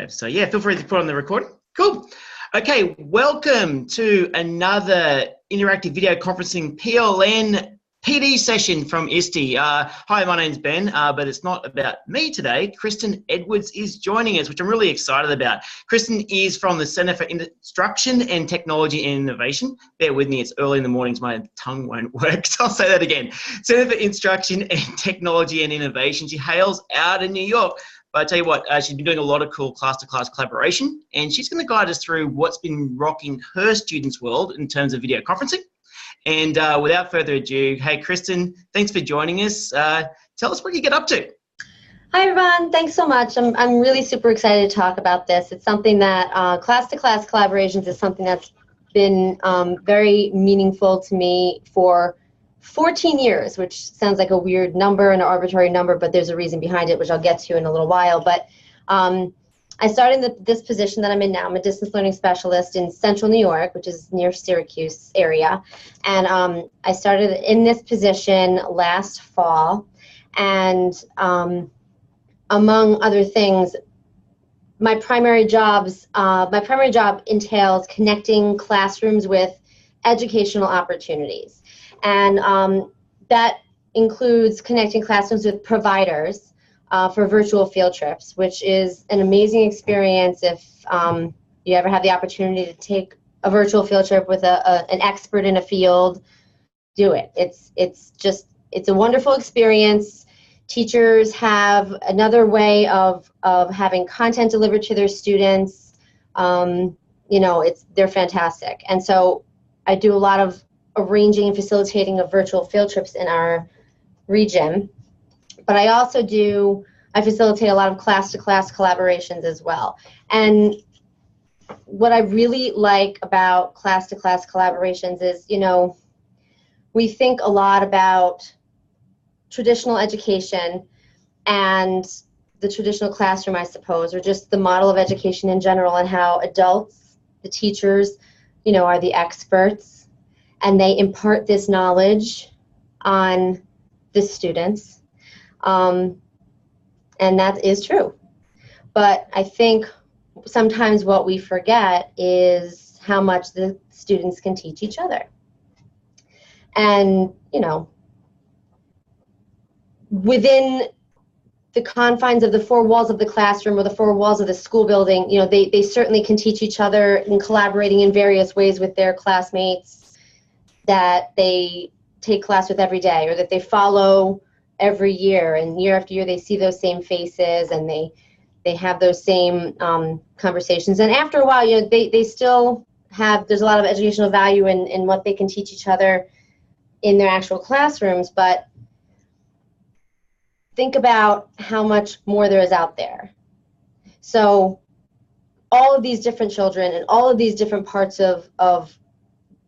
live. So yeah, feel free to put on the recording. Cool. Okay, welcome to another interactive video conferencing PLN PD session from CITI. Hi, my name's Ben, but it's not about me today. Kristen Edwards is joining us, which I'm really excited about. Kristen is from the Center for Instruction and Technology and Innovation. Bear with me, it's early in the mornings, my tongue won't work, so I'll say that again. Center for Instruction and Technology and Innovation. She hails out of New York. But I tell you what, she's been doing a lot of cool class-to-class collaboration, and she's going to guide us through what's been rocking her students' world in terms of video conferencing. And without further ado, hey, Kristen, thanks for joining us. Tell us what you get up to. Hi, everyone. Thanks so much. I'm really super excited to talk about this. It's something that class-to-class collaborations is something that's been very meaningful to me for 14 years, which sounds like a weird number, an arbitrary number, but there's a reason behind it, which I'll get to in a little while. But I started in this position that I'm in now. I'm a distance learning specialist in central New York, which is near Syracuse area. And I started in this position last fall. And among other things, my primary job entails connecting classrooms with educational opportunities. And that includes connecting classrooms with providers for virtual field trips, which is an amazing experience if you ever have the opportunity to take a virtual field trip with an expert in a field. Do it. It's a wonderful experience. Teachers have another way of having content delivered to their students. They're fantastic. And so I do a lot of arranging and facilitating of virtual field trips in our region. But I also facilitate a lot of class-to-class collaborations as well. And what I really like about class-to-class collaborations is, we think a lot about traditional education and the traditional classroom, I suppose, or just the model of education in general, and how adults, the teachers, are the experts, and they impart this knowledge on the students. And that is true. But I think sometimes what we forget is how much the students can teach each other. And, within the confines of the four walls of the classroom or the four walls of the school building, they certainly can teach each other in collaborating in various ways with their classmates that they take class with every day, or that they follow every year, and year after year they see those same faces and they have those same conversations. And after a while, they still have, there's a lot of educational value in what they can teach each other in their actual classrooms, but think about how much more there is out there. So all of these different children and all of these different parts of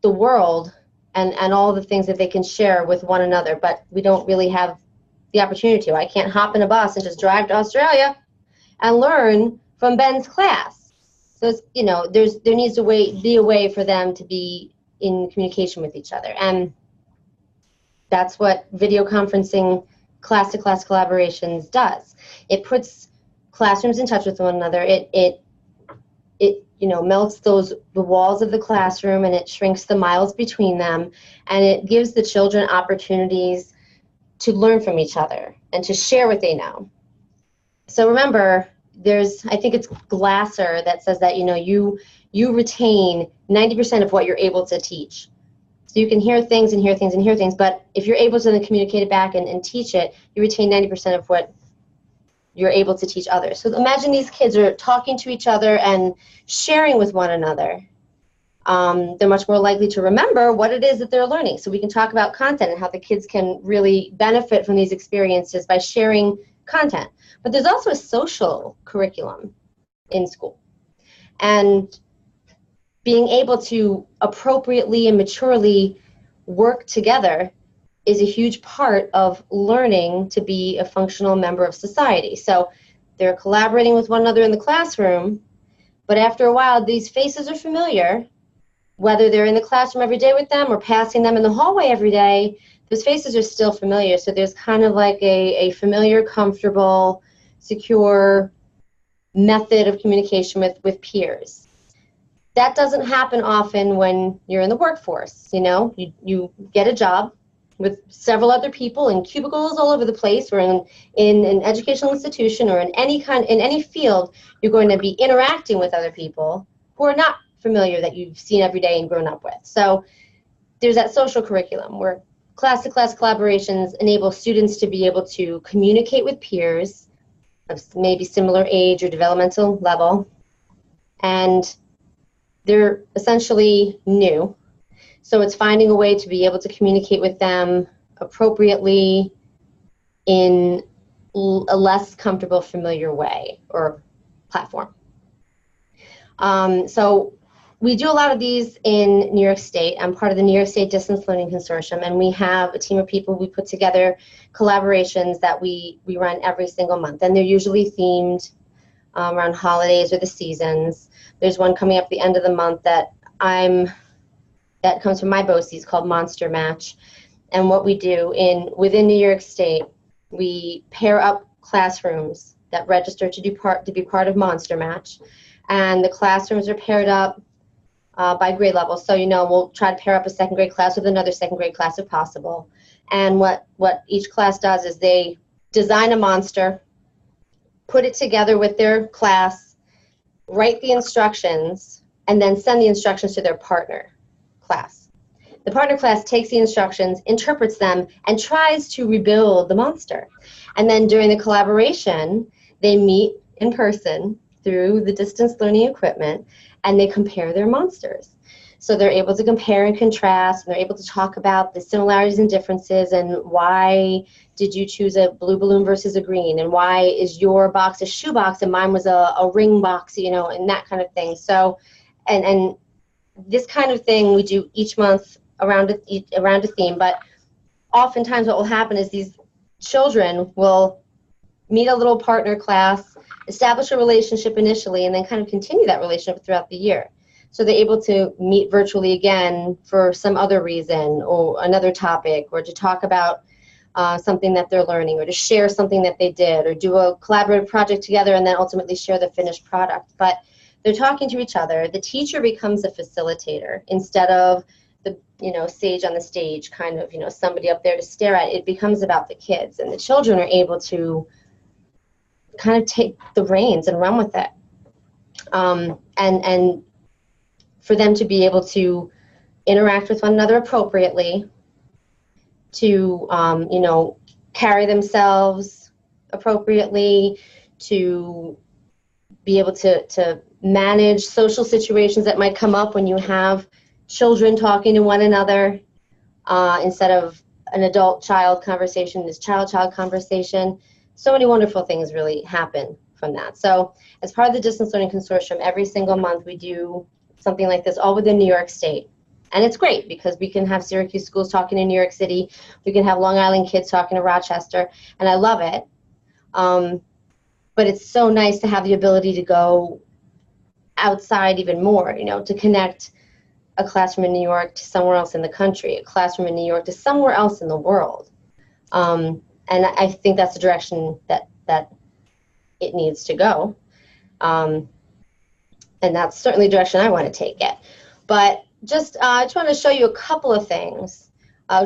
the world and all the things that they can share with one another, but we don't really have the opportunity to. I can't hop in a bus and just drive to Australia and learn from Ben's class. So it's, there needs to be a way for them to be in communication with each other, and that's what video conferencing class-to-class collaborations does. It puts classrooms in touch with one another. It melts the walls of the classroom, and it shrinks the miles between them, and it gives the children opportunities to learn from each other and to share what they know. So remember, I think it's Glasser that says that, you retain 90% of what you're able to teach. So you can hear things and hear things and hear things, but if you're able to then communicate it back and teach it, you retain 90% of what you're able to teach others. So imagine these kids are talking to each other and sharing with one another. They're much more likely to remember what it is that they're learning. So we can talk about content and how the kids can really benefit from these experiences by sharing content. But there's also a social curriculum in school. And being able to appropriately and maturely work together is a huge part of learning to be a functional member of society. So they're collaborating with one another in the classroom, but after a while, these faces are familiar. Whether they're in the classroom every day with them or passing them in the hallway every day, those faces are still familiar. So there's kind of like a familiar, comfortable, secure method of communication with peers. That doesn't happen often when you're in the workforce. You get a job with several other people in cubicles all over the place, or in an educational institution, or in any field. You're going to be interacting with other people who are not familiar, that you've seen every day and grown up with. So there's that social curriculum where class-to-class collaborations enable students to be able to communicate with peers of maybe similar age or developmental level, and they're essentially new. So it's finding a way to be able to communicate with them appropriately in a less comfortable, familiar way or platform. So we do a lot of these in New York State. I'm part of the New York State Distance Learning Consortium, and we have a team of people. We put together collaborations that we run every single month, and they're usually themed around holidays or the seasons. There's one coming up at the end of the month that comes from my BOCES, called Monster Match. And what we do within New York State, we pair up classrooms that register to be part of Monster Match, and the classrooms are paired up by grade level. So we'll try to pair up a second grade class with another second grade class if possible. And what each class does is they design a monster, put it together with their class, write the instructions, and then send the instructions to their partner class. The partner class takes the instructions, interprets them, and tries to rebuild the monster. And then during the collaboration, they meet in person through the distance learning equipment, and they compare their monsters. So they're able to compare and contrast, and they're able to talk about the similarities and differences, and why did you choose a blue balloon versus a green, and why is your box a shoe box and mine was a ring box, and that kind of thing. So, and this kind of thing we do each month around a theme, but oftentimes what will happen is these children will meet a little partner class, establish a relationship initially, and then kind of continue that relationship throughout the year. So they're able to meet virtually again for some other reason or another topic, or to talk about something that they're learning, or to share something that they did, or do a collaborative project together and then ultimately share the finished product. But they're talking to each other. The teacher becomes a facilitator instead of the sage on the stage, kind of somebody up there to stare at. It becomes about the kids, and the children are able to kind of take the reins and run with it, and for them to be able to interact with one another appropriately, to carry themselves appropriately, to be able to manage social situations that might come up when you have children talking to one another, instead of an adult-child conversation, this child-child conversation. So many wonderful things really happen from that. So as part of the Distance Learning Consortium, every single month we do something like this, all within New York State. And it's great because we can have Syracuse schools talking to New York City, we can have Long Island kids talking to Rochester, and I love it. But it's so nice to have the ability to go outside even more, to connect a classroom in New York to somewhere else in the country, a classroom in New York to somewhere else in the world. And I think that's the direction that it needs to go. And that's certainly the direction I want to take it. But I just want to show you a couple of things,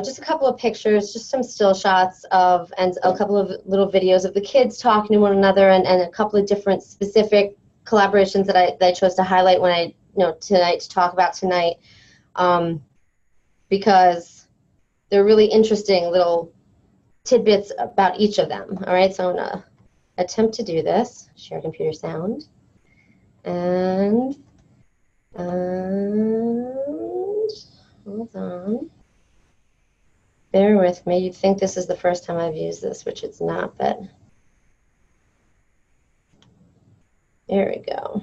just a couple of pictures, just some still shots and a couple of little videos of the kids talking to one another, and a couple of different specific collaborations that I chose to highlight when tonight to talk about tonight, because they're really interesting little tidbits about each of them. All right, so I'm going to attempt to do this, share computer sound, and hold on, bear with me. You'd think this is the first time I've used this, which it's not, but there we go.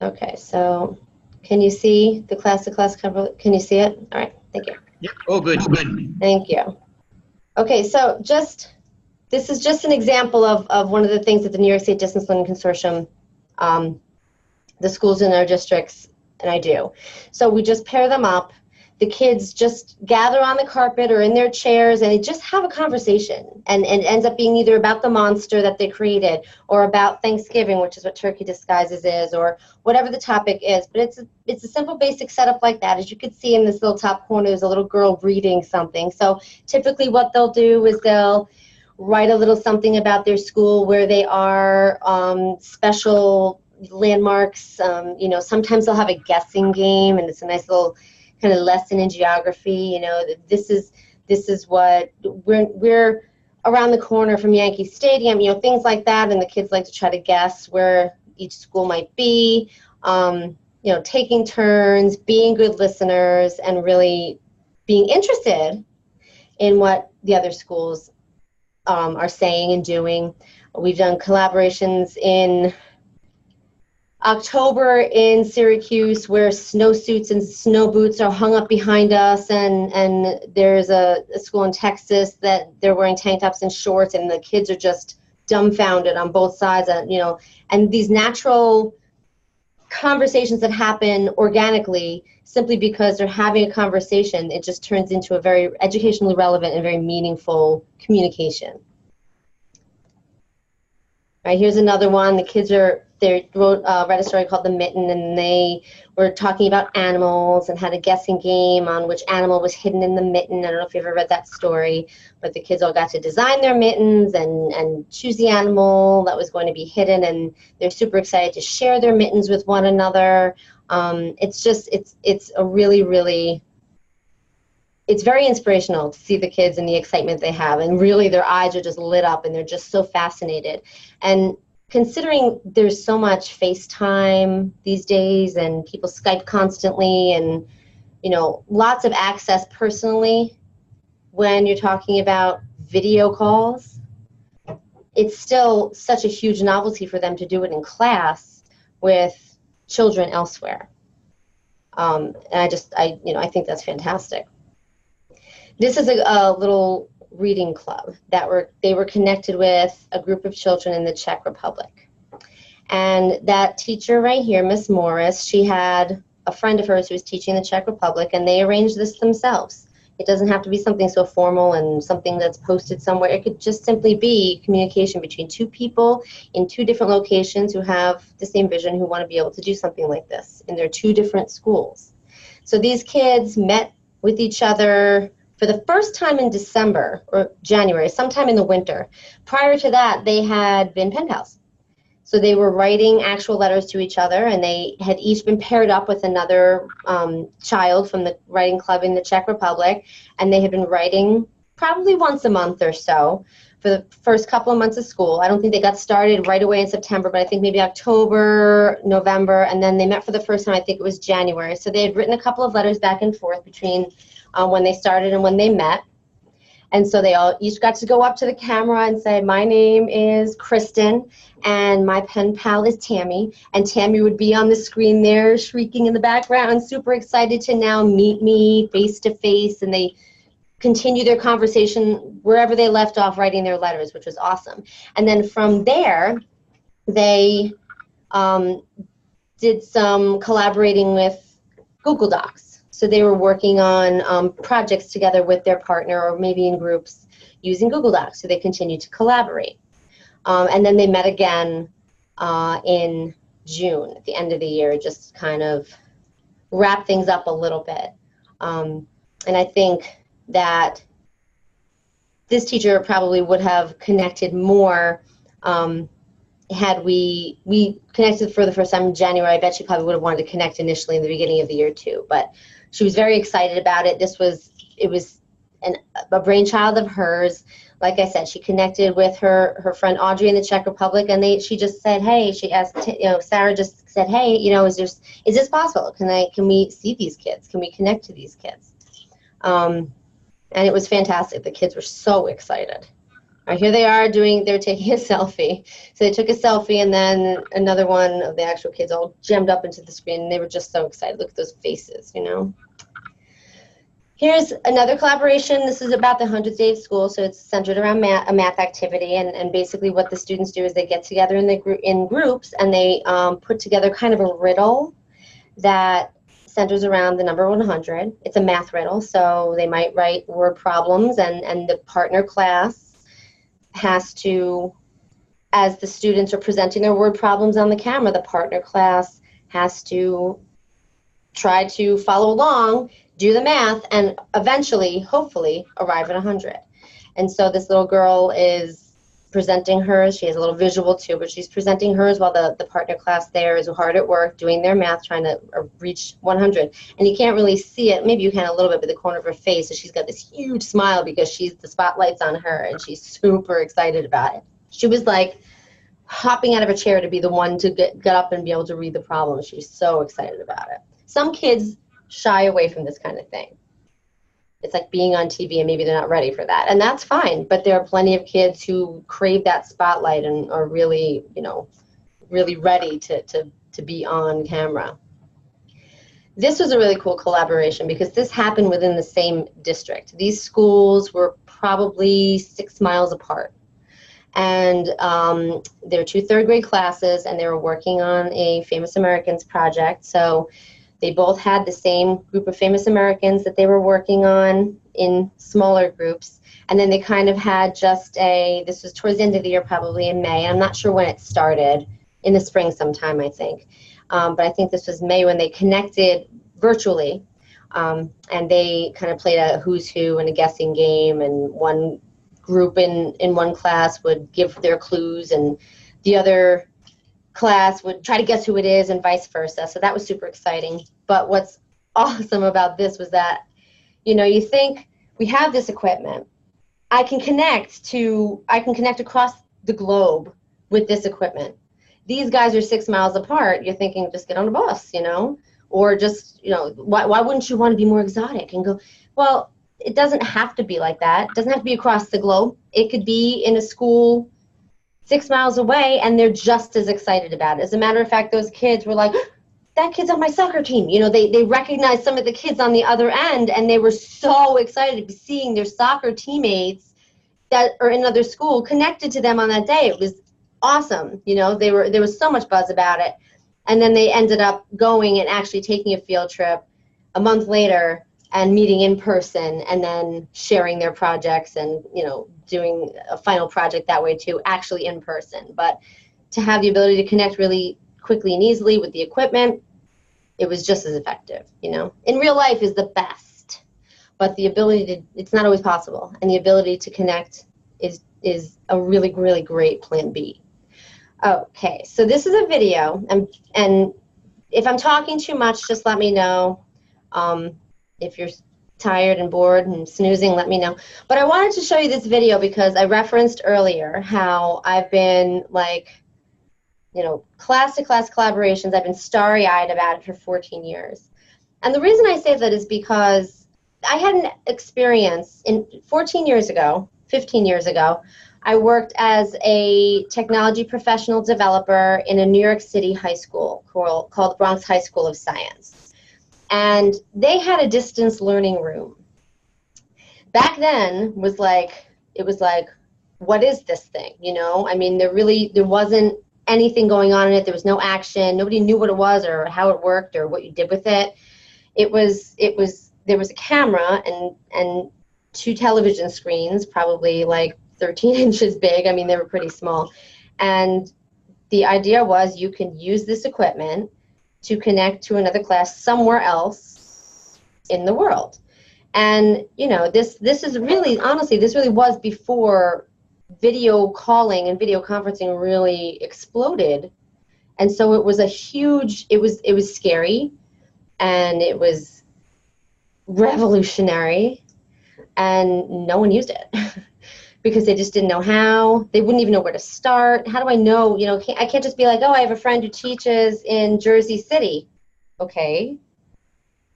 Okay, so can you see the class-to-class cover? Can you see it? All right, thank you. Yep, all good, good. Thank you. Okay, so this is just an example of one of the things that the New York State Distance Learning Consortium, the schools in our districts, and I do. So we just pair them up. the kids just gather on the carpet or in their chairs and they just have a conversation, and it ends up being either about the monster that they created or about Thanksgiving, which is what Turkey Disguises is, or whatever the topic is. But it's a simple basic setup like that. As you can see in this little top corner, there's a little girl reading something. So typically what they'll do is they'll write a little something about their school, where they are, special landmarks. You know, sometimes they'll have a guessing game, and it's a nice little kind of lesson in geography. You know, this is what we're around the corner from Yankee Stadium. You know, things like that, and the kids like to try to guess where each school might be. You know, taking turns, being good listeners, and really being interested in what the other schools are saying and doing. We've done collaborations in October in Syracuse, where snowsuits and snow boots are hung up behind us, and there's a school in Texas that they're wearing tank tops and shorts, and the kids are just dumbfounded on both sides. And, you know, and these natural conversations that happen organically, simply because they're having a conversation, it just turns into a very educationally relevant and very meaningful communication. All right, here's another one. The kids read a story called The Mitten, and they were talking about animals and had a guessing game on which animal was hidden in the mitten. I don't know if you've ever read that story, but the kids all got to design their mittens and choose the animal that was going to be hidden, and they're super excited to share their mittens with one another. It's a really, really, it's very inspirational to see the kids and the excitement they have, and really their eyes are just lit up and they're just so fascinated. And considering there's so much FaceTime these days and people Skype constantly, and, you know, lots of access personally when you're talking about video calls, it's still such a huge novelty for them to do it in class with children elsewhere. And I think that's fantastic. This is a little reading club that they were connected with a group of children in the Czech Republic. And that teacher right here, Miss Morris, she had a friend of hers who was teaching in the Czech Republic, and they arranged this themselves. It doesn't have to be something so formal and something that's posted somewhere. It could just simply be communication between two people in two different locations who have the same vision, who want to be able to do something like this in their two different schools. So these kids met with each other for the first time in December or January, sometime in the winter. Prior to that, they had been pen pals. So they were writing actual letters to each other, and they had each been paired up with another child from the writing club in the Czech Republic, and they had been writing probably once a month or so for the first couple of months of school. I don't think they got started right away in September, but I think maybe October, November, and then they met for the first time, I think it was January. So they had written a couple of letters back and forth between when they started and when they met. And so they all each got to go up to the camera and say, my name is Kristen, and my pen pal is Tammy. And Tammy would be on the screen there shrieking in the background, super excited to now meet me face to face. And they continue their conversation wherever they left off writing their letters, which was awesome. And then from there, they did some collaborating with Google Docs. So they were working on projects together with their partner, or maybe in groups using Google Docs. So they continued to collaborate. And then they met again in June, at the end of the year, just kind of wrap things up a little bit. And I think that this teacher probably would have connected more had we connected for the first time in January. I bet she probably would have wanted to connect initially in the beginning of the year too. But she was very excited about it. It was a brainchild of hers. Like I said, she connected with her friend Audrey in the Czech Republic, and she just said, hey, she asked, Sarah just said, hey, is this possible? Can we see these kids? Can we connect to these kids? And it was fantastic. The kids were so excited. All right, here they are they're taking a selfie. So they took a selfie, and then another one of the actual kids all jammed up into the screen, and they were just so excited. Look at those faces, Here's another collaboration. This is about the 100th day of school, so it's centered around a math activity, and basically what the students do is they get together in groups, and they put together kind of a riddle that centers around the number 100. It's a math riddle, so they might write word problems, and the partner class has to, as the students are presenting their word problems on the camera, the partner class has to try to follow along, do the math, and eventually, hopefully, arrive at 100. And so this little girl is presenting hers. She has a little visual too, but she's presenting hers while the partner class there is hard at work doing their math, trying to reach 100. And you can't really see it. Maybe you can a little bit, but the corner of her face, so she's got this huge smile because the spotlight's on her, and she's super excited about it. She was like hopping out of a chair to be the one to get up and be able to read the problem. She's so excited about it. Some kids shy away from this kind of thing. It's like being on TV and maybe they're not ready for that. And that's fine, but there are plenty of kids who crave that spotlight and are really, really ready to be on camera. This was a really cool collaboration because this happened within the same district. These schools were probably 6 miles apart. And they're 2 third-grade classes, and they were working on a Famous Americans project. So they both had the same group of famous Americans that they were working on in smaller groups. And then they kind of had this was towards the end of the year, probably in May. I'm not sure when it started, in the spring sometime, I think. But I think this was May when they connected virtually. And they kind of played a who's who and a guessing game. And one group in one class would give their clues, and the other class would try to guess who it is, and vice versa. So that was super exciting. But what's awesome about this was that, you think we have this equipment. I can connect across the globe with this equipment. These guys are 6 miles apart. You're thinking, just get on a bus, or just, why wouldn't you want to be more exotic and go, well, it doesn't have to be like that. It doesn't have to be across the globe. It could be in a school 6 miles away, and they're just as excited about it. As a matter of fact, those kids were like, that kid's on my soccer team. They recognized some of the kids on the other end, and they were so excited to be seeing their soccer teammates that are in another school connected to them on that day. It was awesome. There was so much buzz about it. And then they ended up going and actually taking a field trip a month later and meeting in person, and then sharing their projects and, doing a final project that way too, actually in person. But to have the ability to connect really quickly and easily with the equipment, it was just as effective, In real life is the best, but the ability it's not always possible. And the ability to connect is a really, really great plan B. Okay, so this is a video, and if I'm talking too much, just let me know. If you're tired and bored and snoozing, let me know. But I wanted to show you this video because I referenced earlier how I've been class to class collaborations. I've been starry-eyed about it for 14 years. And the reason I say that is because I had an experience 15 years ago, I worked as a technology professional developer in a New York City high school called Bronx High School of Science. And they had a distance learning room. Back then it was like, what is this thing? I mean, there wasn't anything going on in it. There was no action. Nobody knew what it was or how it worked or what you did with it. There was a camera and 2 television screens, probably like 13 inches big. I mean, they were pretty small. And the idea was you can use this equipment to connect to another class somewhere else in the world. And, this is really, honestly, this really was before video calling and video conferencing really exploded. And so it was it was scary, and it was revolutionary, and no one used it. Because they just didn't know how. They wouldn't even know where to start. How do I know? I can't just be like, oh, I have a friend who teaches in Jersey City. Okay.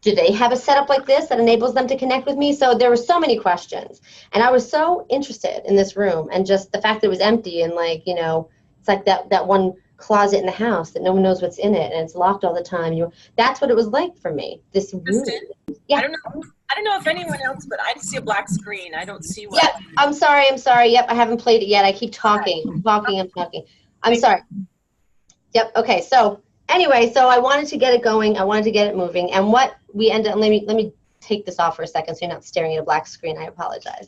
Do they have a setup like this that enables them to connect with me? So there were so many questions. And I was so interested in this room, and just the fact that it was empty, and it's like that one closet in the house that no one knows what's in it, and it's locked all the time. That's what it was like for me. This room. Kristen, Yeah. I don't know if anyone else, but I just see a black screen. I don't see what. Yep, I'm sorry. Yep, I haven't played it yet. I keep talking. I'm sorry. Yep, okay, so anyway, so I wanted to get it going. I wanted to get it moving. And what we ended up, let me take this off for a second so you're not staring at a black screen. I apologize.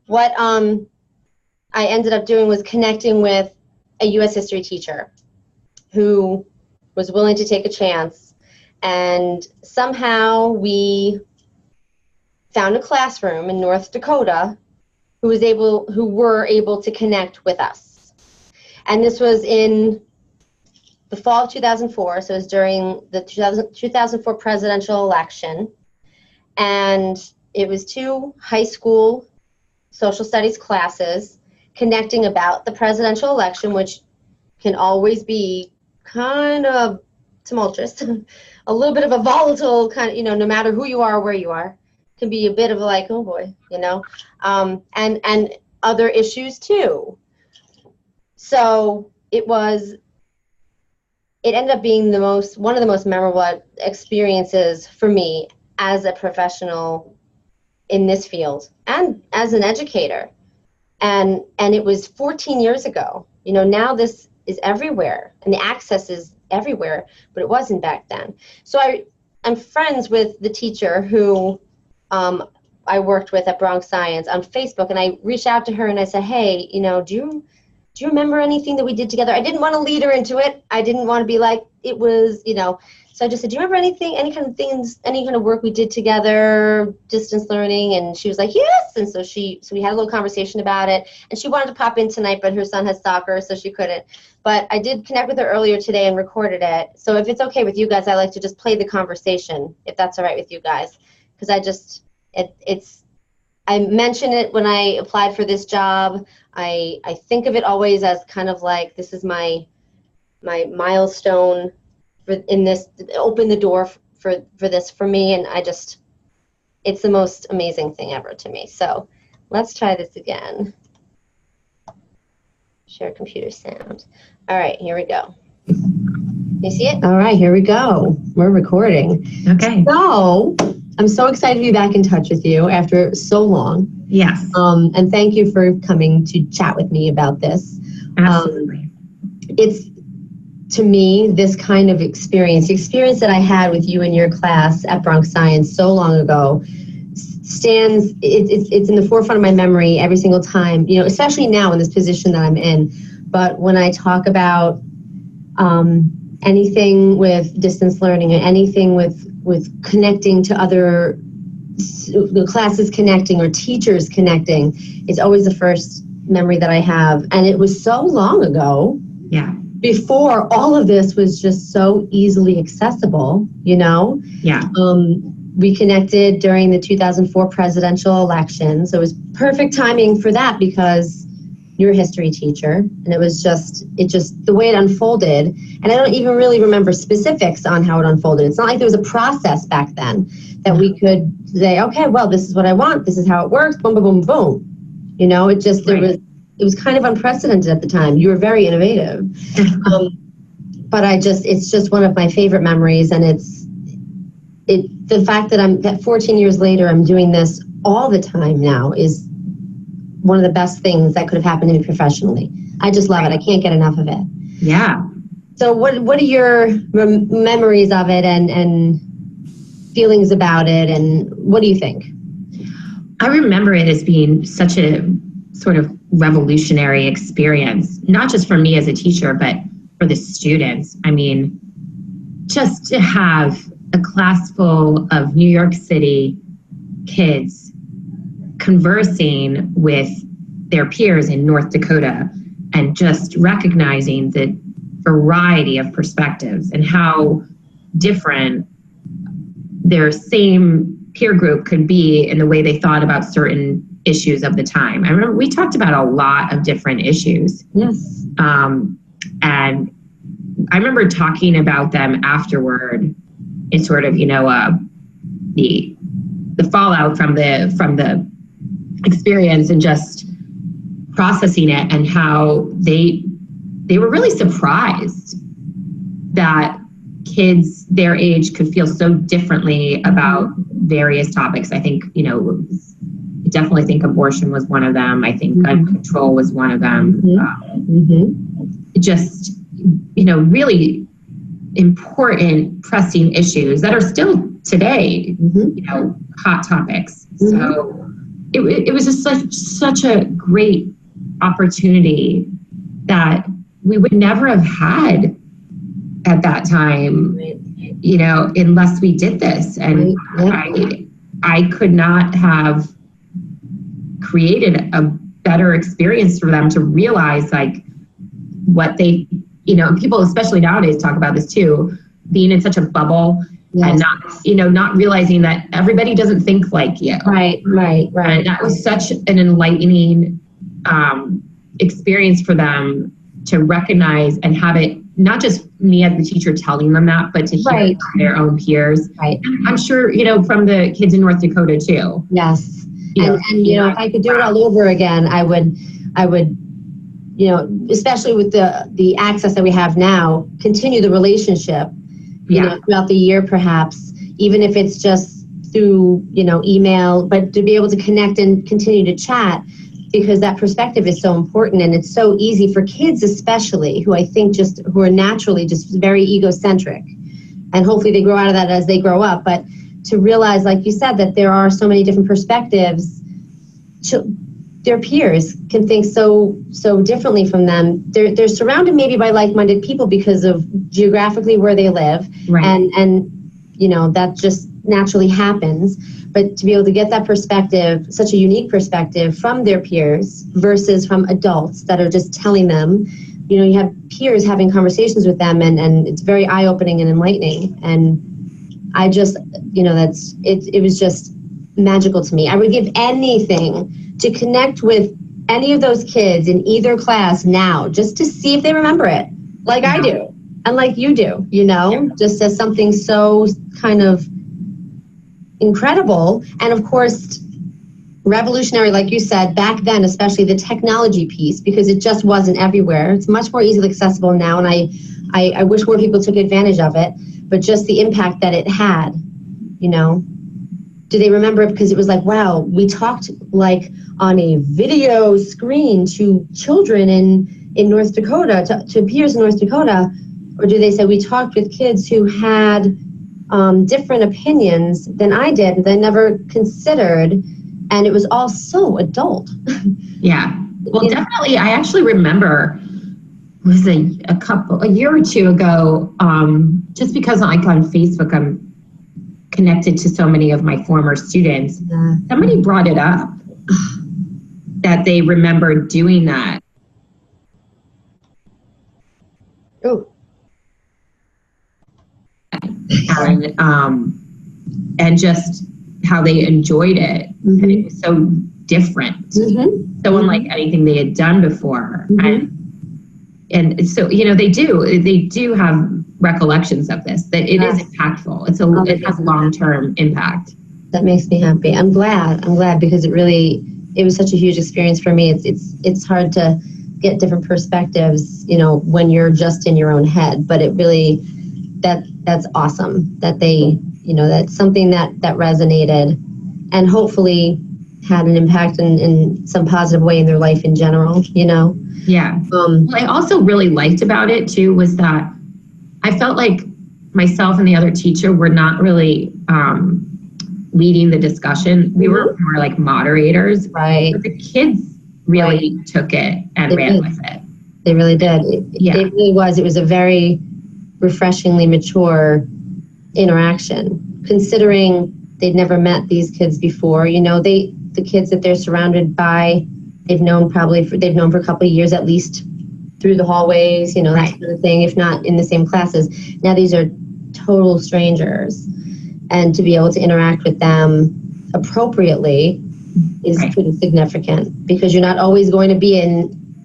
What I ended up doing was connecting with a U.S. history teacher who was willing to take a chance. And somehow we found a classroom in North Dakota who were able to connect with us. And this was in the fall of 2004, so it was during the 2004 presidential election. And it was 2 high school social studies classes connecting about the presidential election, which can always be kind of tumultuous, a little bit of a volatile kind of, no matter who you are or where you are, can be a bit of like, oh boy, and other issues too. So it ended up being one of the most memorable experiences for me as a professional in this field and as an educator. And it was 14 years ago. Now this is everywhere and the access is everywhere, but it wasn't back then. So I'm friends with the teacher who I worked with at Bronx Science on Facebook, and I reached out to her and I said, hey, do you remember anything that we did together? I didn't want to lead her into it. I didn't want to be like, it was, so I just said, do you remember anything, any kind of work we did together, distance learning? And she was like, yes. And so we had a little conversation about it, and she wanted to pop in tonight, but her son has soccer, so she couldn't. But I did connect with her earlier today and recorded it. So if it's okay with you guys, I like to just play the conversation, if that's all right with you guys. Because I mentioned it when I applied for this job. I think of it always as kind of like, this is my milestone in this, open the door for this for me, and it's the most amazing thing ever to me. So let's try this again. Share computer sound. All right, here we go. You see it? All right, here we go. We're recording. Okay. So I'm so excited to be back in touch with you after so long. Yes. And thank you for coming to chat with me about this. Absolutely. It's, to me, this kind of experience, the experience that I had with you in your class at Bronx Science so long ago, it's in the forefront of my memory every single time, especially now in this position that I'm in. But when I talk about anything with distance learning and anything with connecting to other the classes connecting or teachers connecting, it's always the first memory that I have. And it was so long ago. Yeah. Before all of this was just so easily accessible, Yeah. We connected during the 2004 presidential election. So it was perfect timing for that because you're a history teacher, and it was just the way it unfolded. And I don't even really remember specifics on how it unfolded. It's not like there was a process back then that we could say, okay, well, this is what I want. This is how it works. Boom, boom, boom, boom. It was kind of unprecedented at the time. You were very innovative. But it's just one of my favorite memories. And the fact that 14 years later, I'm doing this all the time now is one of the best things that could have happened to me professionally. I just love it. I can't get enough of it. Yeah. So what are your memories of it and feelings about it, and what do you think? I remember it as being such a sort of revolutionary experience, not just for me as a teacher, but for the students. I mean, just to have a class full of New York City kids conversing with their peers in North Dakota and just recognizing the variety of perspectives and how different their same peer group could be in the way they thought about certain issues of the time. I remember we talked about a lot of different issues. Yes. And I remember talking about them afterward in sort of, the fallout from the experience and just processing it, and how they were really surprised that kids their age could feel so differently about various topics. I think, I definitely think abortion was one of them. I think gun control was one of them. Just, really important, pressing issues that are still today, you know, hot topics. So it was just such a great opportunity that we would never have had at that time, you know, unless we did this. And I could not have created a better experience for them to realize like what they, you know, people especially nowadays talk about this too, being in such a bubble and not, you know, not realizing that everybody doesn't think like you. Right. And that was such an enlightening experience for them to recognize and have it, not just me as the teacher telling them that, but to hear it from their own peers. And I'm sure, you know, from the kids in North Dakota too. Yes. And you know, if I could do it all over again, I would, you know, especially with the access that we have now, continue the relationship, you know, throughout the year, perhaps, even if it's just through, you know, email, but to be able to connect and continue to chat, because that perspective is so important. And it's so easy for kids, especially who I think who are naturally just very egocentric, and hopefully they grow out of that as they grow up. But to realize, like you said, that there are so many different perspectives. Their peers can think so differently from them. They're surrounded maybe by like-minded people because of geographically where they live, and you know, that just naturally happens. But to be able to get that perspective, such a unique perspective from their peers versus from adults that are just telling them, you know, you have peers having conversations with them, and it's very eye-opening and enlightening. And I just, you know, it was just magical to me. I would give anything to connect with any of those kids in either class now, just to see if they remember it, like I do, and like you do, you know, just as something so kind of incredible. And of course, revolutionary, like you said, back then, especially the technology piece, because it just wasn't everywhere. It's much more easily accessible now, and I wish more people took advantage of it, but just the impact that it had, you know. Do they remember it because it was like, wow, we talked like on a video screen to children in North Dakota, to peers in North Dakota? Or do they say we talked with kids who had different opinions than I did, that I never considered, and it was all so adult? Yeah, well, definitely. I actually remember, it was a year or two ago, just because like on Facebook, I'm connected to so many of my former students. Somebody brought it up that they remembered doing that. And just how they enjoyed it. And it was so different, so unlike anything they had done before. And so, you know, they do have recollections of this, that it is impactful. It has long-term impact. That makes me happy. I'm glad because it was such a huge experience for me. It's hard to get different perspectives, you know, when you're just in your own head, but it really, that's awesome that they, you know, that's something that resonated and hopefully had an impact in some positive way in their life in general, you know? Yeah. What I also really liked about it too was that I felt like myself and the other teacher were not really leading the discussion. We were more like moderators. Right. But the kids really took it and ran with it. They really did. It really was. It was a very refreshingly mature interaction, considering they'd never met these kids before. You know, the kids that they're surrounded by, they've known for a couple of years at least, through the hallways, you know, that kind of thing, if not in the same classes. Now these are total strangers, and to be able to interact with them appropriately is pretty significant, because you're not always going to be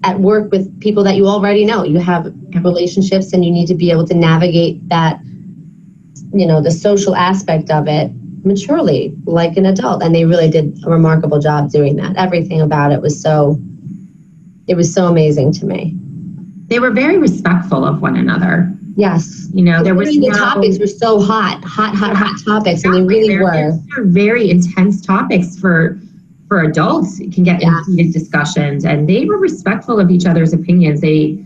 at work with people that you already know. You have relationships, and you need to be able to navigate that, you know, the social aspect of it maturely, like an adult. And they really did a remarkable job doing that. Everything about it was so amazing to me. They were very respectful of one another. Yes. You know, the topics were so hot topics, and they really were. They're very intense topics for adults. You can get heated discussions, and they were respectful of each other's opinions. They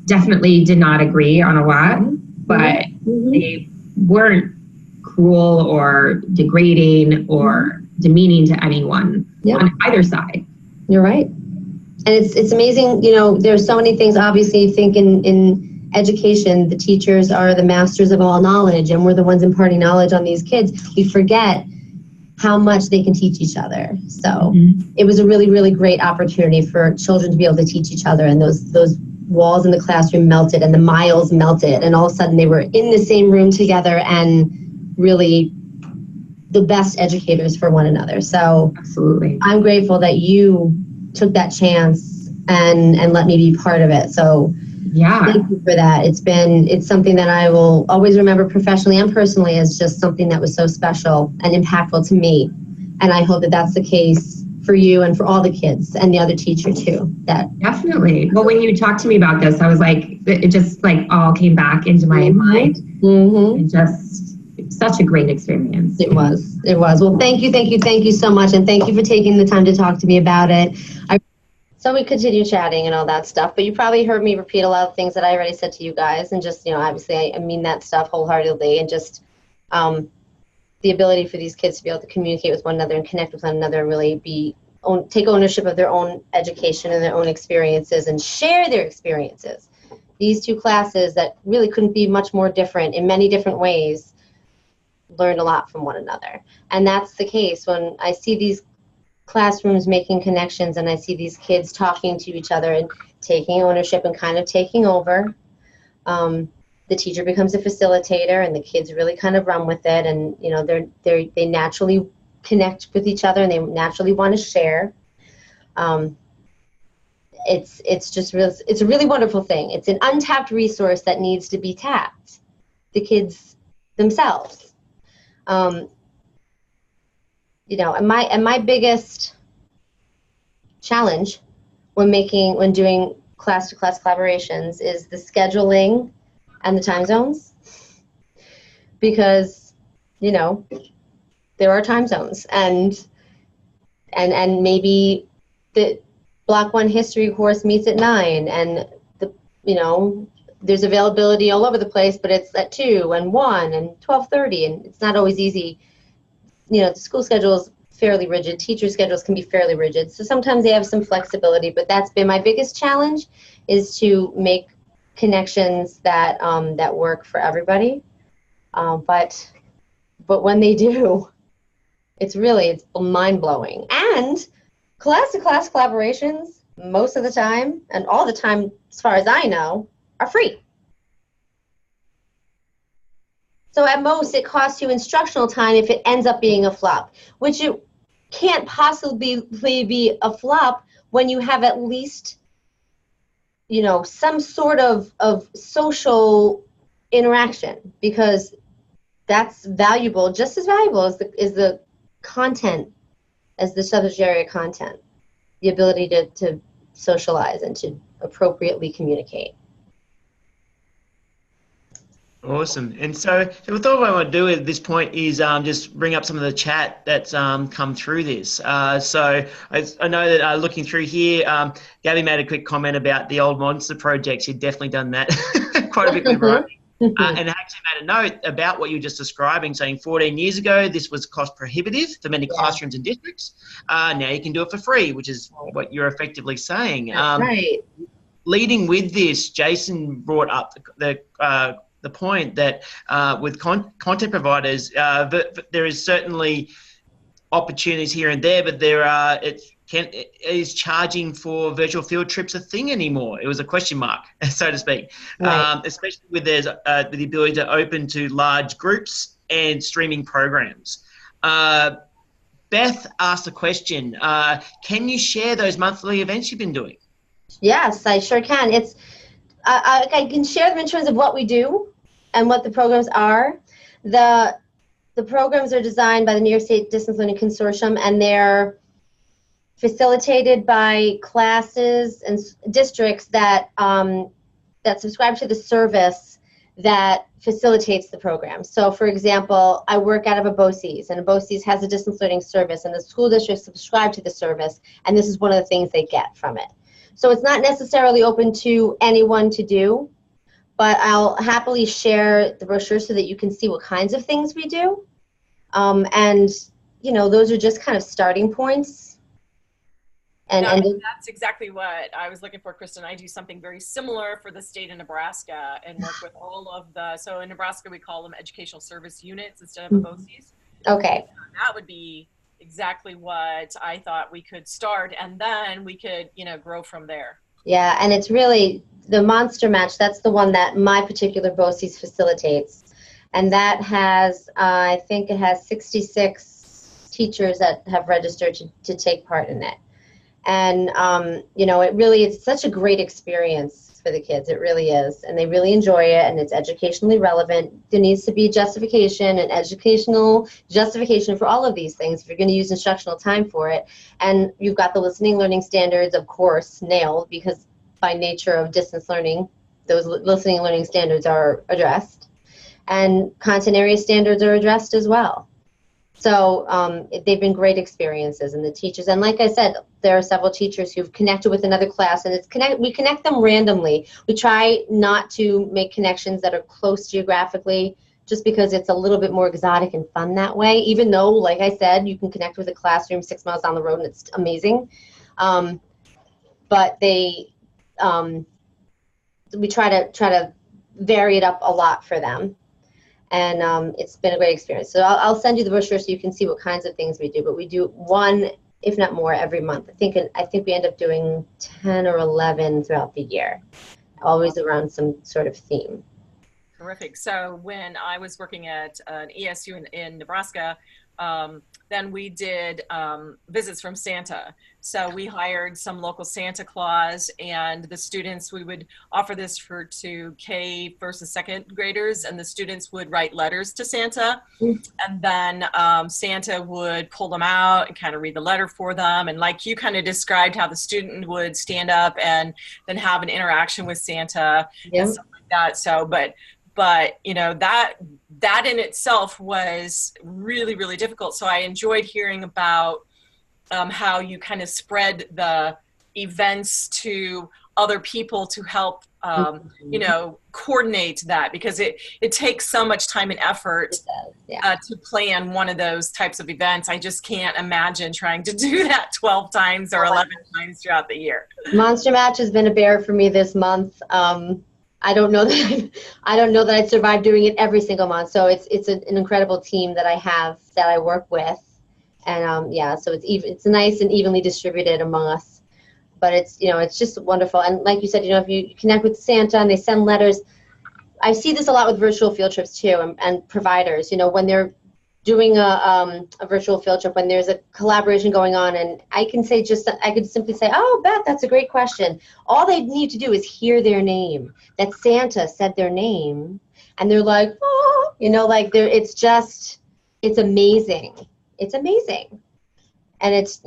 definitely did not agree on a lot, but they weren't cruel or degrading or demeaning to anyone on either side. You're right. And it's amazing, there's so many things, obviously, you think in education, the teachers are the masters of all knowledge, and we're the ones imparting knowledge on these kids. We forget how much they can teach each other. So it was a really, really great opportunity for children to be able to teach each other, and those walls in the classroom melted and the miles melted, and all of a sudden they were in the same room together and really the best educators for one another. So absolutely, I'm grateful that you took that chance and let me be part of it. So thank you for that. It's something that I will always remember professionally and personally as just something that was so special and impactful to me. And I hope that that's the case for you and for all the kids and the other teacher too. Definitely. Well, when you talked to me about this, I was like, it just like all came back into my mind. And just such a great experience. It was. Well, thank you so much. And thank you for taking the time to talk to me about it. So we continue chatting and all that stuff, but you probably heard me repeat a lot of things that I already said to you guys, and just, obviously I mean that stuff wholeheartedly, and just the ability for these kids to be able to communicate with one another and connect with one another and really take ownership of their own education and their own experiences and share their experiences. These two classes that really couldn't be much more different in many different ways learned a lot from one another. And that's the case when I see these classrooms making connections and I see these kids talking to each other and taking ownership and kind of taking over. The teacher becomes a facilitator and the kids really kind of run with it, and they naturally connect with each other and they naturally want to share. It's just real. It's a really wonderful thing. It's an untapped resource that needs to be tapped. The kids themselves. And my biggest challenge when doing class-to-class collaborations is the scheduling and the time zones, because there are time zones, and maybe the block 1 history course meets at 9, and there's availability all over the place, but it's at 2 and 1 and 12:30, and it's not always easy. The school schedule is fairly rigid. Teacher schedules can be fairly rigid. So sometimes they have some flexibility, but that's been my biggest challenge, is to make connections that work for everybody. But when they do, it's mind-blowing. And class-to-class collaborations, most of the time, and all the time, as far as I know, are free. So at most, it costs you instructional time if it ends up being a flop, which it can't possibly be a flop when you have at least, some sort of social interaction, because that's valuable, just as valuable as the content, as the subject area content, the ability to socialize and to appropriately communicate. Awesome. And so we thought what I want to do at this point is just bring up some of the chat that's come through this. So I know that looking through here, Gabby made a quick comment about the old monster projects. You've definitely done that quite a bit with writing. And actually made a note about what you were just describing, saying 14 years ago, this was cost prohibitive for many classrooms and districts. Now you can do it for free, which is what you're effectively saying. That's right. Leading with this, Jason brought up the point that with content providers, there is certainly opportunities here and there, but is charging for virtual field trips a thing anymore? It was a question mark, so to speak. Right. Especially with there's the ability to open to large groups and streaming programs. Beth asked a question. Can you share those monthly events you've been doing? Yes, I sure can. I can share them in terms of what we do and what the programs are. The programs are designed by the New York State Distance Learning Consortium, and they're facilitated by classes and districts that subscribe to the service that facilitates the program. So, for example, I work out of a BOCES, and a BOCES has a distance learning service, and the school districts subscribe to the service, and this is one of the things they get from it. So it's not necessarily open to anyone to do, but I'll happily share the brochure so that you can see what kinds of things we do. And, you know, those are just kind of starting points. And, no, and that's exactly what I was looking for, Kristen. I do something very similar for the state of Nebraska and work with all of the, so in Nebraska we call them educational service units instead of BOCES. Okay. That would be exactly what I thought we could start, and then we could, you know, grow from there. Yeah, and it's really the Monster Match. That's the one that my particular BOCES facilitates, and that has, I think it has 66 teachers that have registered to take part in it. And, you know, it's such a great experience for the kids. It really is. And they really enjoy it, and it's educationally relevant. There needs to be justification and educational justification for all of these things if you're going to use instructional time for it. And you've got the listening learning standards, of course, nailed, because by nature of distance learning, those listening and learning standards are addressed. And content area standards are addressed as well. So they've been great experiences, and the teachers, and like I said, there are several teachers who've connected with another class, and we connect them randomly. We try not to make connections that are close geographically, just because it's a little bit more exotic and fun that way, even though, like I said, you can connect with a classroom 6 miles down the road, and it's amazing. But we try to vary it up a lot for them. And it's been a great experience. So I'll send you the brochure so you can see what kinds of things we do. But we do one, if not more, every month. I think we end up doing 10 or 11 throughout the year, always around some sort of theme. Terrific. So when I was working at an ESU in Nebraska, then we did visits from Santa. So we hired some local Santa Claus, and the students, we would offer this to K first and second graders, and the students would write letters to Santa, and then Santa would pull them out and kind of read the letter for them. And like you kind of described how the student would stand up and then have an interaction with Santa and stuff like that. So, but you know, that in itself was really, really difficult. So I enjoyed hearing about how you kind of spread the events to other people to help, you know, coordinate that, because it takes so much time and effort to plan one of those types of events. I just can't imagine trying to do that 12 times or 11 times throughout the year. Monster Match has been a bear for me this month. I don't know that I'd survive doing it every single month. So it's an incredible team that I have that I work with, and yeah, so it's nice and evenly distributed among us. But it's just wonderful. And like you said, if you connect with Santa and they send letters, I see this a lot with virtual field trips too, and providers. When they're doing a virtual field trip, when there's a collaboration going on, and I could simply say, "Oh, Beth, that's a great question." All they need to do is hear their name, that Santa said their name, and they're like, "Oh," it's amazing. It's amazing, and it's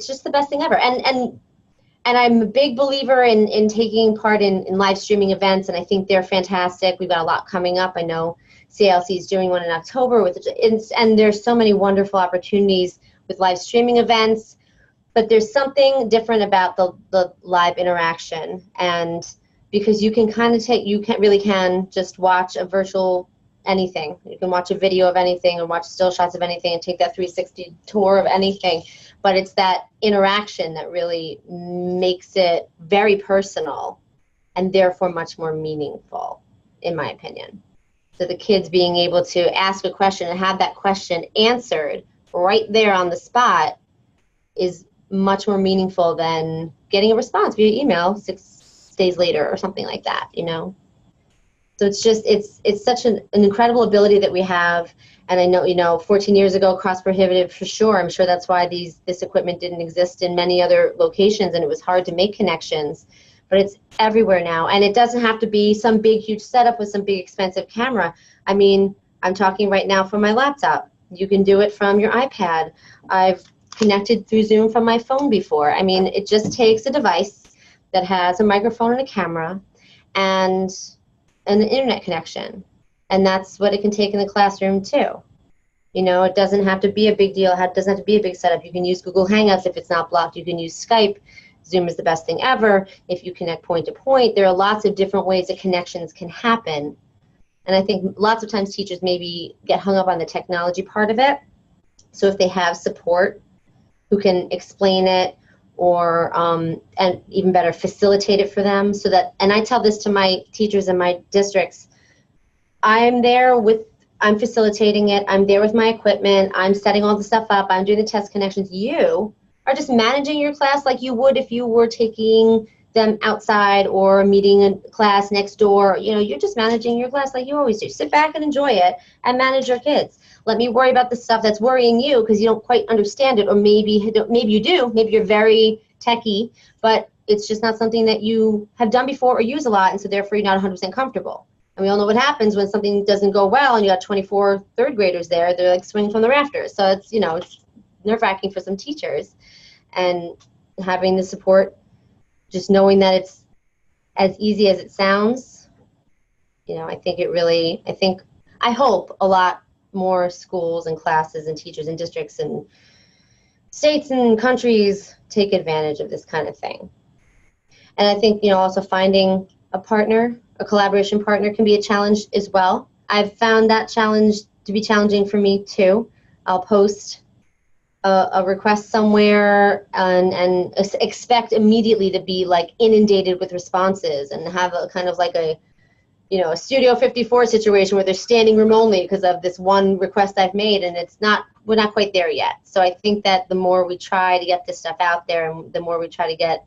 just the best thing ever. And I'm a big believer in taking part in live streaming events, and I think they're fantastic. We've got a lot coming up. I know CLC is doing one in October, and there's so many wonderful opportunities with live streaming events, but there's something different about the live interaction, and because you can really just watch a virtual anything. You can watch a video of anything or watch still shots of anything and take that 360 tour of anything, but it's that interaction that really makes it very personal and therefore much more meaningful, in my opinion. So the kids being able to ask a question and have that question answered right there on the spot is much more meaningful than getting a response via email 6 days later or something like that, So it's such an incredible ability that we have. And I know, 14 years ago, cost prohibitive for sure. I'm sure that's why this equipment didn't exist in many other locations, and it was hard to make connections. But it's everywhere now, and it doesn't have to be some big, huge setup with some big, expensive camera. I mean, I'm talking right now from my laptop. You can do it from your iPad. I've connected through Zoom from my phone before. I mean, it just takes a device that has a microphone and a camera and an internet connection, and that's what it can take in the classroom too. It doesn't have to be a big deal. It doesn't have to be a big setup. You can use Google Hangouts if it's not blocked. You can use Skype. Zoom is the best thing ever. If you connect point to point, there are lots of different ways that connections can happen. And I think lots of times teachers maybe get hung up on the technology part of it. So if they have support who can explain it, or and even better, facilitate it for them, so that, and I tell this to my teachers in my districts, I'm facilitating it, I'm there with my equipment, I'm setting all the stuff up, I'm doing the test connections. You are just managing your class like you would if you were taking them outside or meeting a class next door. You know, you're just managing your class like you always do. Sit back and enjoy it and manage your kids. Let me worry about the stuff that's worrying you because you don't quite understand it, or maybe you do, maybe you're very techie, but it's just not something that you have done before or use a lot, and so therefore you're not 100% comfortable. And we all know what happens when something doesn't go well and you got 24 third graders there, they're like swinging from the rafters. So it's, you know, it's nerve-wracking for some teachers. And having the support, just knowing that it's as easy as it sounds, you know, I hope a lot more schools and classes and teachers and districts and states and countries take advantage of this kind of thing. And I think, you know, also finding a partner, a collaboration partner, can be a challenge as well. I've found that challenge to be challenging for me too. I'll post a request somewhere and expect immediately to be like inundated with responses and have a kind of like a, you know, a Studio 54 situation where they're standing room only because of this one request I've made, and we're not quite there yet. So I think that the more we try to get this stuff out there, and the more we try to get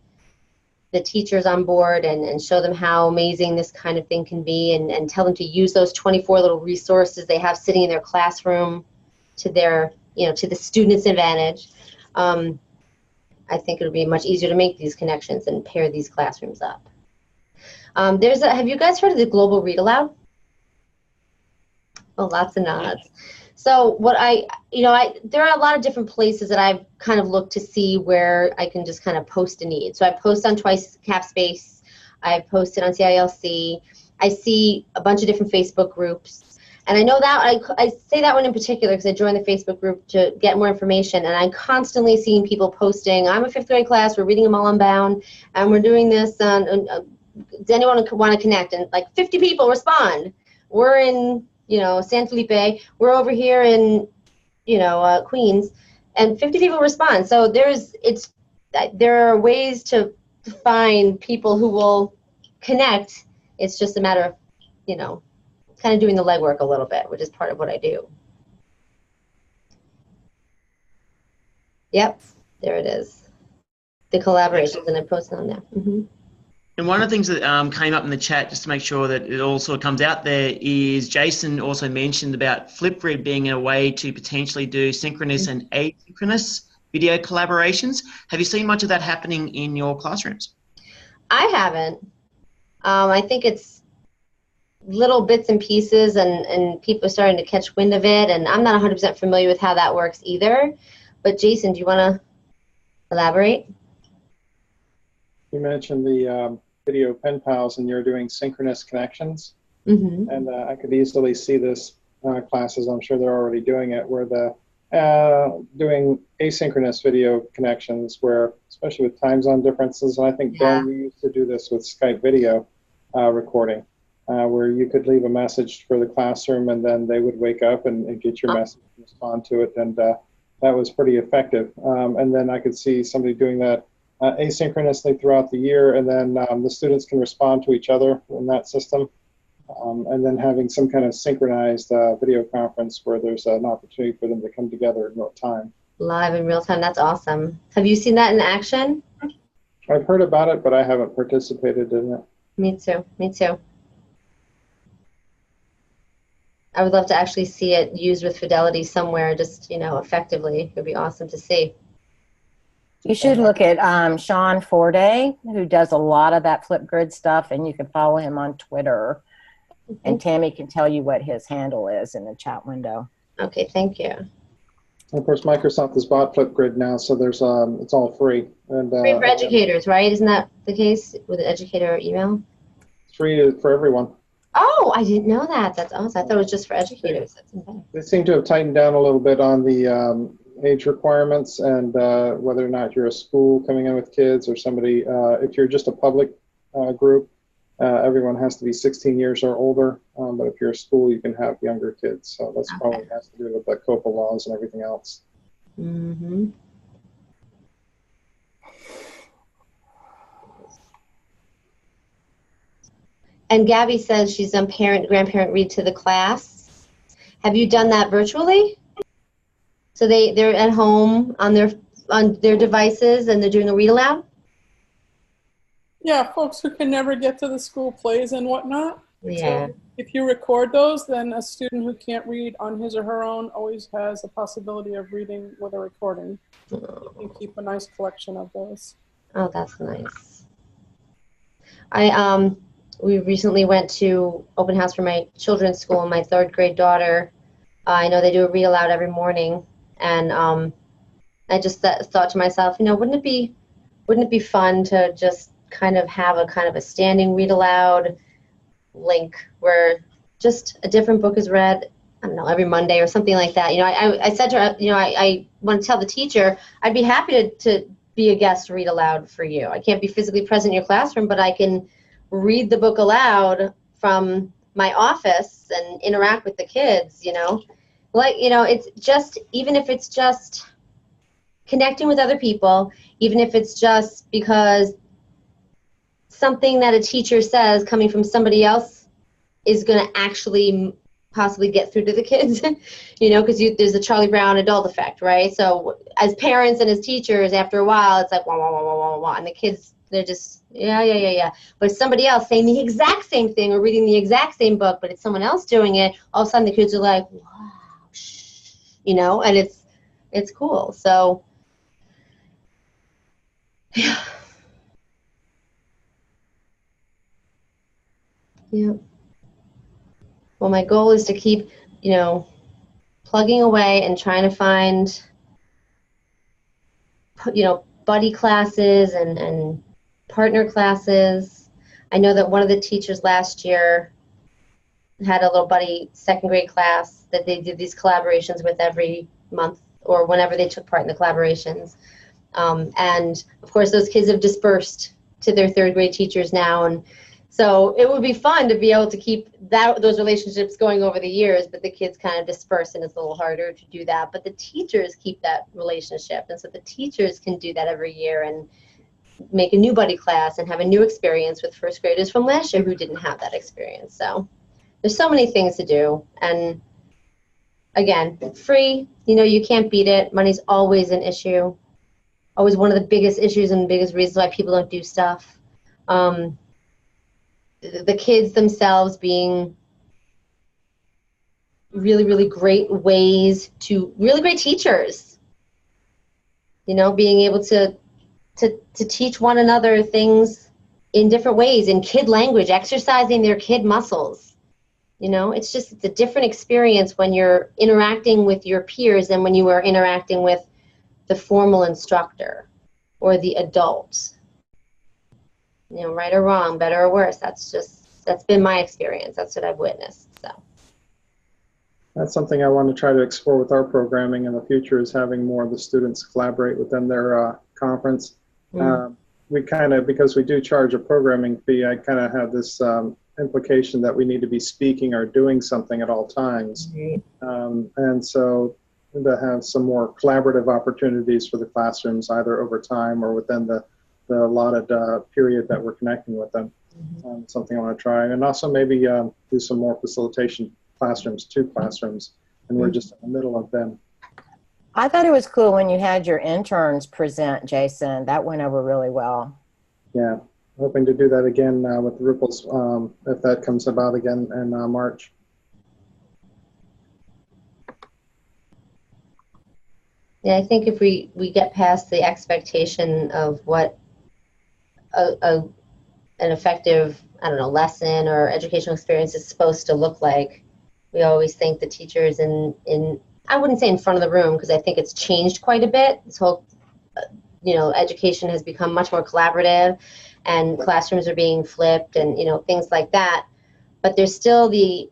the teachers on board and show them how amazing this kind of thing can be, and tell them to use those 24 little resources they have sitting in their classroom to their, you know, to the student's advantage, I think it'll be much easier to make these connections and pair these classrooms up. Have you guys heard of the Global Read Aloud? Oh, lots of nods. So there are a lot of different places that I've kind of looked to see where I can just kind of post a need. So I post on Twice Capspace, I've posted on CILC, I see a bunch of different Facebook groups. And I know that, I say that one in particular because I joined the Facebook group to get more information, and I'm constantly seeing people posting, I'm a 5th grade class, we're reading them all unbound, and we're doing this on, does anyone want to connect? And like 50 people respond. We're in, you know, San Felipe, we're over here in, you know, Queens, and 50 people respond. So there are ways to find people who will connect. It's just a matter of, you know, kind of doing the legwork a little bit, which is part of what I do. Yep, there it is. The collaborations, and I posted on there. Mm-hmm. And one of the things that came up in the chat, just to make sure that it all sort of comes out there, is Jason also mentioned about Flipgrid being a way to potentially do synchronous and asynchronous video collaborations. Have you seen much of that happening in your classrooms? I haven't. I think it's little bits and pieces, and people are starting to catch wind of it, and I'm not 100% familiar with how that works either. But Jason, do you want to elaborate? You mentioned the video pen pals, and you're doing synchronous connections. Mm-hmm. And I could easily see this classes, I'm sure they're already doing it, where doing asynchronous video connections, where, especially with time zone differences, and I think, Ben, you used to do this with Skype video recording, where you could leave a message for the classroom, and then they would wake up and get your message and respond to it, and that was pretty effective. And then I could see somebody doing that asynchronously throughout the year, and then the students can respond to each other in that system, and then having some kind of synchronized video conference where there's an opportunity for them to come together in real time. Live in real time, that's awesome. Have you seen that in action? I've heard about it, but I haven't participated in it. Me too, me too. I would love to actually see it used with fidelity somewhere, just, you know, effectively. It would be awesome to see. You should look at Sean Forday, who does a lot of that Flipgrid stuff, and you can follow him on Twitter. Mm-hmm. And Tammy can tell you what his handle is in the chat window. Okay, thank you. Of course, Microsoft has bought Flipgrid now, so there's it's all free. And free for educators, right? Isn't that the case with an educator email? It's free for everyone. Oh, I didn't know that. That's awesome. I thought it was just for educators. They seem to have tightened down a little bit on the age requirements and whether or not you're a school coming in with kids or somebody, if you're just a public group, everyone has to be 16 years or older, but if you're a school, you can have younger kids. So that's probably has to do with the COPA laws and everything else. Mm-hmm. And Gabby says she's done grandparent read to the class. Have you done that virtually? So they're at home on their devices and they're doing a read aloud? Yeah, folks who can never get to the school plays and whatnot. Yeah. So if you record those, then a student who can't read on his or her own always has a possibility of reading with a recording. You can keep a nice collection of those. Oh, that's nice. We recently went to open house for my children's school, and my 3rd grade daughter, I know they do a read aloud every morning, and I just thought to myself, wouldn't it be fun to just kind of have a standing read aloud link where just a different book is read, I don't know, every Monday or something like that. I said to her, I want to tell the teacher I'd be happy to be a guest read aloud for you. I can't be physically present in your classroom, but I can read the book aloud from my office and interact with the kids, it's just, even if it's just connecting with other people, even if it's just because something that a teacher says coming from somebody else is going to actually possibly get through to the kids, because there's the Charlie Brown adult effect, right? So as parents and as teachers, after a while, it's like, wah, wah, wah, wah, wah, wah, and the kids, they're just, yeah. But somebody else saying the exact same thing or reading the exact same book, but it's someone else doing it, all of a sudden the kids are like, wow, and it's cool. So, yeah. Yeah. Well, my goal is to keep, plugging away and trying to find, buddy classes and partner classes. I know that one of the teachers last year had a little buddy 2nd grade class that they did these collaborations with every month or whenever they took part in the collaborations. And of course, those kids have dispersed to their 3rd grade teachers now. And so it would be fun to be able to keep those relationships going over the years, but the kids kind of disperse and it's a little harder to do that. But the teachers keep that relationship. And so the teachers can do that every year and make a new buddy class and have a new experience with 1st graders from last year who didn't have that experience. So there's so many things to do. And again, free, you can't beat it. Money's always an issue. Always one of the biggest issues and biggest reasons why people don't do stuff. The kids themselves being really, really great ways to, really great teachers, being able to teach one another things in different ways, in kid language, exercising their kid muscles. It's a different experience when you're interacting with your peers than when you are interacting with the formal instructor or the adult. Right or wrong, better or worse. That's been my experience. That's what I've witnessed. So that's something I want to try to explore with our programming in the future, is having more of the students collaborate within their conference. We because we do charge a programming fee, I kind of have this implication that we need to be speaking or doing something at all times. And so to have some more collaborative opportunities for the classrooms, either over time or within the allotted period that we're connecting with them. Something I want to try. And also maybe do some more facilitation classrooms, 2 classrooms, and we're just in the middle of them. I thought it was cool when you had your interns present, Jason. That went over really well. Yeah, hoping to do that again with the Ripples, if that comes about again in March. yeah, I think if we get past the expectation of what an effective, lesson or educational experience is supposed to look like, we always think the teachers in I wouldn't say in front of the room, because I think it's changed quite a bit. This whole, education has become much more collaborative and classrooms are being flipped and, things like that. But there's still the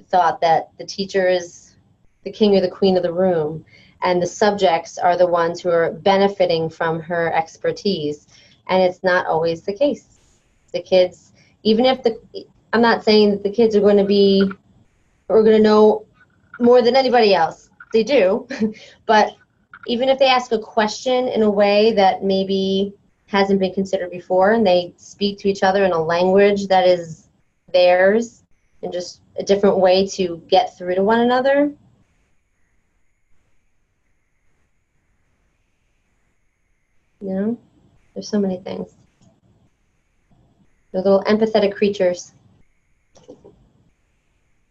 thought that the teacher is the king or the queen of the room. and the subjects are the ones who are benefiting from her expertise. And it's not always the case. The kids, even if I'm not saying that the kids are going to know more than anybody else. They do. But even if they ask a question in a way that maybe hasn't been considered before, and they speak to each other in a language that is theirs, and just a different way to get through to one another. You know, there's so many things. They're little empathetic creatures.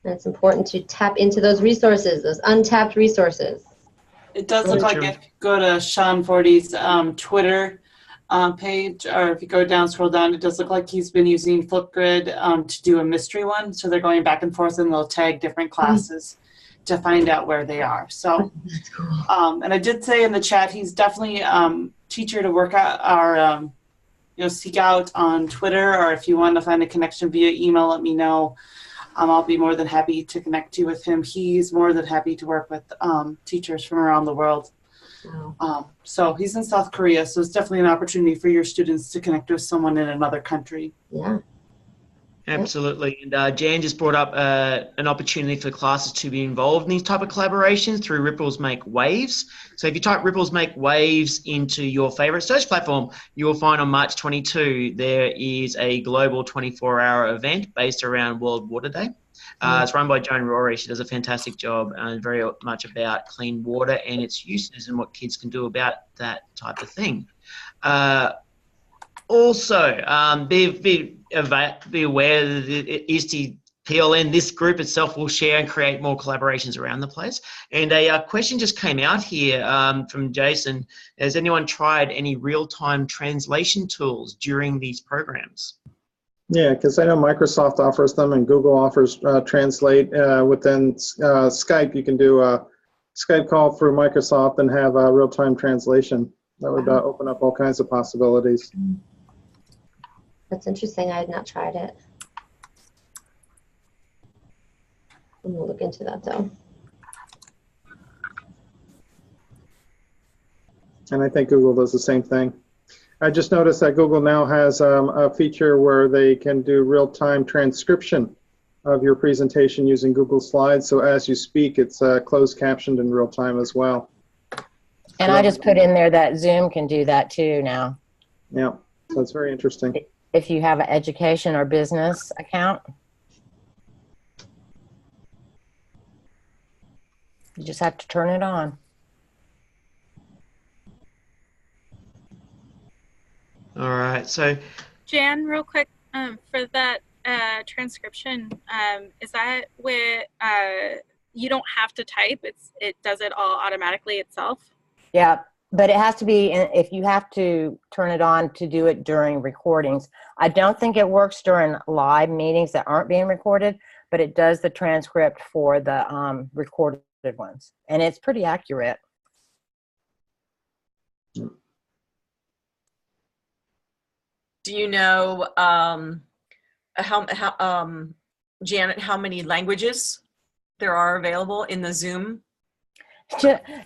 And it's important to tap into those resources, those untapped resources. It does look like if you go to Sean Fordy's Twitter page, or if you go down, scroll down, it does look like he's been using Flipgrid to do a mystery one. So they're going back and forth, and they'll tag different classes to find out where they are. So, that's cool. And I did say in the chat, he's definitely teacher to work out our, seek out on Twitter, or if you want to find a connection via email, let me know. I'll be more than happy to connect you with him. He's more than happy to work with teachers from around the world. Wow. So he's in South Korea, so it's definitely an opportunity for your students to connect with someone in another country. Yeah. Absolutely. And Jan just brought up an opportunity for classes to be involved in these type of collaborations through Ripples Make Waves. So if you type Ripples Make Waves into your favorite search platform, you will find on March 22 there is a global 24-hour event based around World Water Day. It's run by Joan Rory. She does a fantastic job and very much about clean water and its uses and what kids can do about that type of thing. Also, be aware that the ISTE PLN, this group itself, will share and create more collaborations around the place. And a question just came out here from Jason. Has anyone tried any real-time translation tools during these programs? Yeah, because I know Microsoft offers them and Google offers Translate. Within Skype, you can do a Skype call through Microsoft and have a real-time translation. That would open up all kinds of possibilities. That's interesting. I had not tried it. I'm going to look into that, though. And I think Google does the same thing. I just noticed that Google now has a feature where they can do real-time transcription of your presentation using Google Slides. So as you speak, it's closed captioned in real time as well. And I just put in there that Zoom can do that too now. Yeah, so it's very interesting. If you have an education or business account, you just have to turn it on. All right, so Jan, real quick, for that transcription, is that with you don't have to type? It does it all automatically itself? Yeah, but it has to be, if you have to turn it on to do it during recordings. I don't think it works during live meetings that aren't being recorded, but it does the transcript for the recorded ones, and it's pretty accurate. Do you know, Janet, how many languages there are available in the Zoom?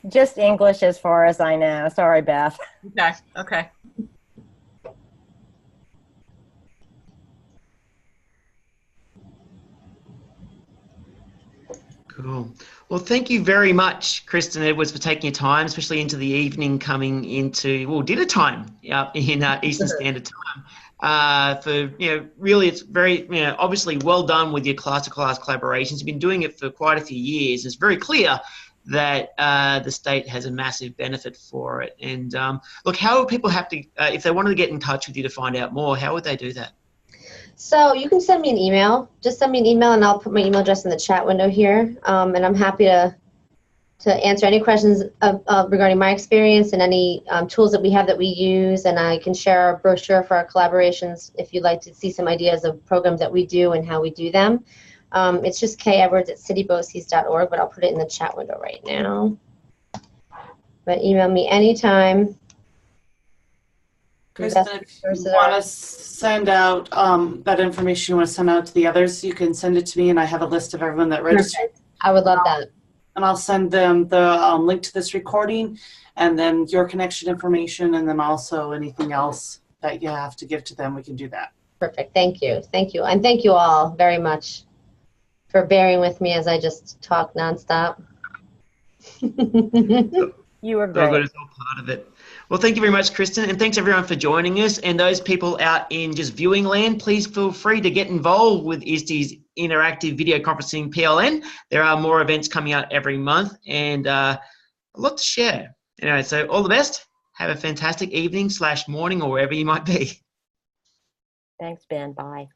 Just English as far as I know. Sorry, Beth. Okay, okay. Cool. Well, thank you very much, Kristen Edwards, for taking your time, especially into the evening, coming into, well, dinner time in Eastern Standard Time. For, really, it's very, obviously well done with your class-to-class collaborations. You've been doing it for quite a few years. It's very clear that the state has a massive benefit for it. And look, how would people have to, if they wanted to get in touch with you to find out more, how would they do that? So you can send me an email. Just send me an email, and I'll put my email address in the chat window here. And I'm happy to answer any questions regarding my experience and any tools that we have that we use. And I can share our brochure for our collaborations if you'd like to see some ideas of programs that we do and how we do them. It's just kedwards@citybosseys.org, but I'll put it in the chat window right now. But email me anytime. Kristen, if you want to send out that information you want to send out to the others, you can send it to me, and I have a list of everyone that registered. Perfect. I would love that. and I'll send them the link to this recording, and then your connection information, and then also anything else that you have to give to them. We can do that. Perfect. Thank you. Thank you. And thank you all very much for bearing with me as I just talk nonstop. You were So great. good, it's all part of it. Well, thank you very much, Kristen, and thanks everyone for joining us. And those people out in just viewing land, please feel free to get involved with ISTE's interactive video conferencing PLN. There are more events coming out every month and a lot to share. Anyway, so all the best. Have a fantastic evening / morning or wherever you might be. Thanks, Ben. Bye.